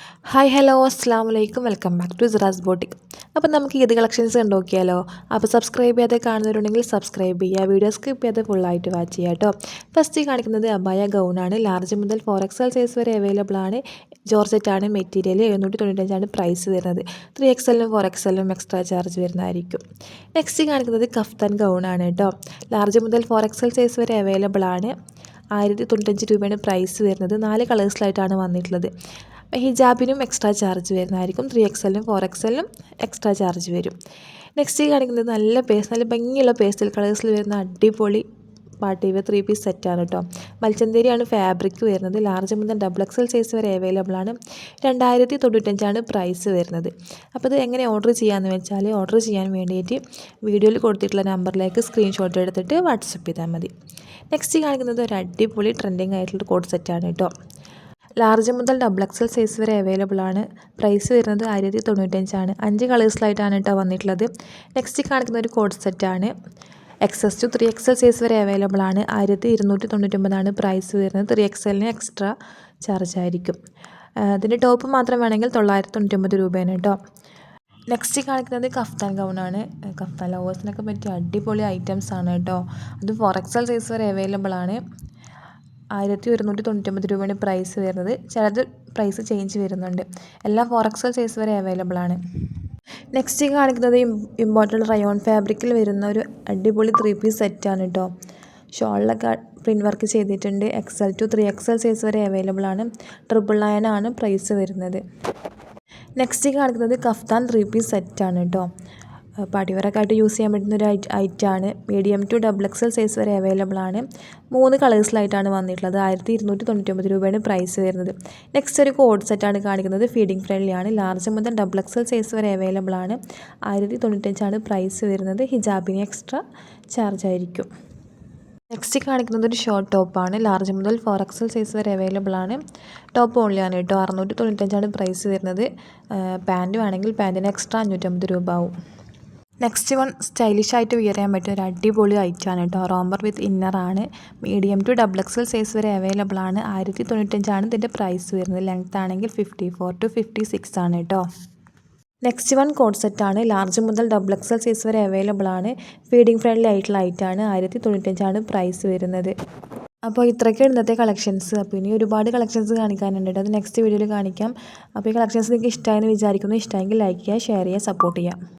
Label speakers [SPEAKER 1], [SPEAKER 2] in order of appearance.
[SPEAKER 1] Hi hello അസ്സാം വലൈക്കും welcome back to Siras boutique. അപ്പോൾ നമുക്ക് ഇത് കളക്ഷൻസ് കണ്ടു നോക്കിയാലോ. അപ്പോൾ സബ്സ്ക്രൈബ് ചെയ്യാതെ കാണുന്നവരുണ്ടെങ്കിൽ സബ്സ്ക്രൈബ് ചെയ്യുക, വീഡിയോ സ്കിപ്പ് ചെയ്യാതെ ഫുള്ളായിട്ട് വാച്ച് ചെയ്യുക കേട്ടോ. ഫസ്റ്റ് കാണിക്കുന്നത് അബായ ഗൗണാണ്. ലാർജ് മുതൽ 4XL സൈസ് വരെ അവൈലബിൾ ആണ്. ജോർജറ്റാണ് മെറ്റീരിയൽ. 795 പ്രൈസ് വരുന്നത്. 3XLനും 4XLനും എക്സ്ട്രാ ചാർജ് വരുന്നതായിരിക്കും. നെക്സ്റ്റ് കാണിക്കുന്നത് കഫ്താൻ ഗൗണാണ് കേട്ടോ. ലാർജ് മുതൽ 4XL സൈസ് വരെ അവൈലബിൾ ആണ്. 1095 രൂപയാണ് പ്രൈസ് വരുന്നത്. 4 കളേഴ്സിലായിട്ടാണ് വന്നിട്ടുള്ളത്. ഹിജാബിനും എക്സ്ട്രാ ചാർജ് വരുന്നതായിരിക്കും. 3XLനും 4XLനും എക്സ്ട്രാ ചാർജ് വരും. നെക്സ്റ്റ് കാണിക്കുന്നത് നല്ല ഭംഗിയുള്ള പേസ്റ്റൽ കളേഴ്സിൽ വരുന്ന അടിപൊളി പാർട്ടി വെയർ 3 പീസ് സെറ്റാണ് കേട്ടോ. മൽച്ചന്തേരിയാണ് ഫാബ്രിക് വരുന്നത്. ലാർജ് മുതൽ XXL സൈസ് വരെ അവൈലബിൾ ആണ്. 2095 പ്രൈസ് വരുന്നത്. അപ്പോൾ ഇത് എങ്ങനെ ഓർഡർ ചെയ്യാമെന്ന് വെച്ചാൽ, ഓർഡർ ചെയ്യാൻ വേണ്ടിയിട്ട് വീഡിയോയിൽ കൊടുത്തിട്ടുള്ള നമ്പറിലേക്ക് സ്ക്രീൻഷോട്ട് എടുത്തിട്ട് വാട്സപ്പ് ചെയ്താൽ മതി. നെക്സ്റ്റ് കാണിക്കുന്നത് ഒരു അടിപൊളി ട്രെൻഡിങ് ആയിട്ടുള്ള കോഡ് സെറ്റാണ് കേട്ടോ. ലാർജ് മുതൽ XXL സൈസ് വരെ അവൈലബിൾ ആണ്. പ്രൈസ് വരുന്നത് 1095 5 കളേഴ്സിലായിട്ടാണ് കേട്ടോ വന്നിട്ടുള്ളത്. നെക്സ്റ്റ് കാണിക്കുന്ന ഒരു കോഡ് സെറ്റാണ്. XS to 3XL സൈസ് വരെ അവൈലബിൾ ആണ്. 1299 പ്രൈസ് വരുന്നത്. 3XLന് എക്സ്ട്രാ ചാർജ് ആയിരിക്കും. ഇതിൻ്റെ ടോപ്പ് മാത്രം വേണമെങ്കിൽ 999 രൂപയാണ് കേട്ടോ. നെക്സ്റ്റ് കാണിക്കുന്നത് കഫ്താൻ ഗൗണാണ്. കഫ്താൻ ലവേഴ്സിനൊക്കെ പറ്റിയ അടിപൊളി ഐറ്റംസ് ആണ് കേട്ടോ. അത് 4XL സൈസ് വരെ അവൈലബിൾ ആണ്. 1199 രൂപയാണ് പ്രൈസ് വരുന്നത്. ചിലത് പ്രൈസ് ചേഞ്ച് വരുന്നുണ്ട്. എല്ലാം 4XL സൈസ് വരെ അവൈലബിൾ ആണ്. നെക്സ്റ്റ് കാണിക്കുന്നത് ഇമ്പോർട്ടൻ്റ് റയോൺ ഫാബ്രിക്കിൽ വരുന്ന ഒരു അടിപൊളി 3 പീസ് സെറ്റാണ് കേട്ടോ. ഷോളിലൊക്കെ പ്രിൻറ്റ് വർക്ക് ചെയ്തിട്ടുണ്ട്. XL to 3XL സൈസ് വരെ അവൈലബിൾ ആണ്. 999 ആണ് പ്രൈസ് വരുന്നത്. നെക്സ്റ്റ് കാണിക്കുന്നത് കഫ്താൻ 3 പീസ് സെറ്റാണ് കേട്ടോ. പാർട്ടി വെയറൊക്കെ ആയിട്ട് യൂസ് ചെയ്യാൻ പറ്റുന്ന ഒരു ഐറ്റമാണ്. മീഡിയം ടു XXL സൈസ് വരെ അവൈലബിൾ ആണ്. 3 കളേഴ്സിലായിട്ടാണ് വന്നിട്ടുള്ളത്. 1299 രൂപയാണ് പ്രൈസ് വരുന്നത്. നെക്സ്റ്റ് ഒരു കോഡ് സെറ്റാണ് കാണിക്കുന്നത്. ഫീഡിങ് ഫ്രണ്ട്ലി ആണ്. ലാർജ് മുതൽ XXL സൈസ് വരെ അവൈലബിൾ ആണ്. 1095 പ്രൈസ് വരുന്നത്. ഹിജാബിന് എക്സ്ട്രാ ചാർജ് ആയിരിക്കും. നെക്സ്റ്റ് കാണിക്കുന്നത് ഒരു ഷോർട്ട് ടോപ്പാണ്. ലാർജ് മുതൽ 4XL സൈസ് വരെ അവൈലബിൾ ആണ്. ടോപ്പ് ഓൺലിയാണ് കേട്ടോ. 695 പ്രൈസ് വരുന്നത്. പാൻറ്റ് വേണമെങ്കിൽ പാൻറ്റിന് എക്സ്ട്രാ 550 രൂപ ആവും. നെക്സ്റ്റ് വൺ സ്റ്റൈലിഷ് ആയിട്ട് വിയർ ചെയ്യാൻ പറ്റിയ ഒരു അടിപൊളി ഐറ്റമാണ് കേട്ടോ. റോംബർ വിത്ത് ഇന്നറാണ്. മീഡിയം ടു XXL സൈസ് വരെ അവൈലബിൾ ആണ്. 1095 ഇതിൻ്റെ പ്രൈസ് വരുന്നത്. ലെങ്ത് ആണെങ്കിൽ 54 to 56 ആണ് കേട്ടോ. നെക്സ്റ്റ് വൺ കോഡ് സെറ്റാണ്. ലാർജ് മുതൽ XXL സൈസ് വരെ അവൈലബിൾ ആണ്. ഫീഡിങ് ഫ്രണ്ട്ലി ആയിട്ടുള്ള ഐറ്റമാണ്. 1095 പ്രൈസ് വരുന്നത്. അപ്പോൾ ഇത്രയൊക്കെ ഇന്നത്തെ കളക്ഷൻസ്. അപ്പോൾ ഇനി ഒരുപാട് കളക്ഷൻസ് കാണിക്കാനുണ്ട്. അത് നെക്സ്റ്റ് വീഡിയോയിൽ കാണിക്കാം. അപ്പോൾ ഈ കളക്ഷൻസ് നിങ്ങൾക്ക് ഇഷ്ടമായെന്ന് വിചാരിക്കുന്നു. ഇഷ്ടമെങ്കിൽ ലൈക്ക് ചെയ്യുക, ഷെയർ ചെയ്യുക, സപ്പോർട്ട് ചെയ്യുക.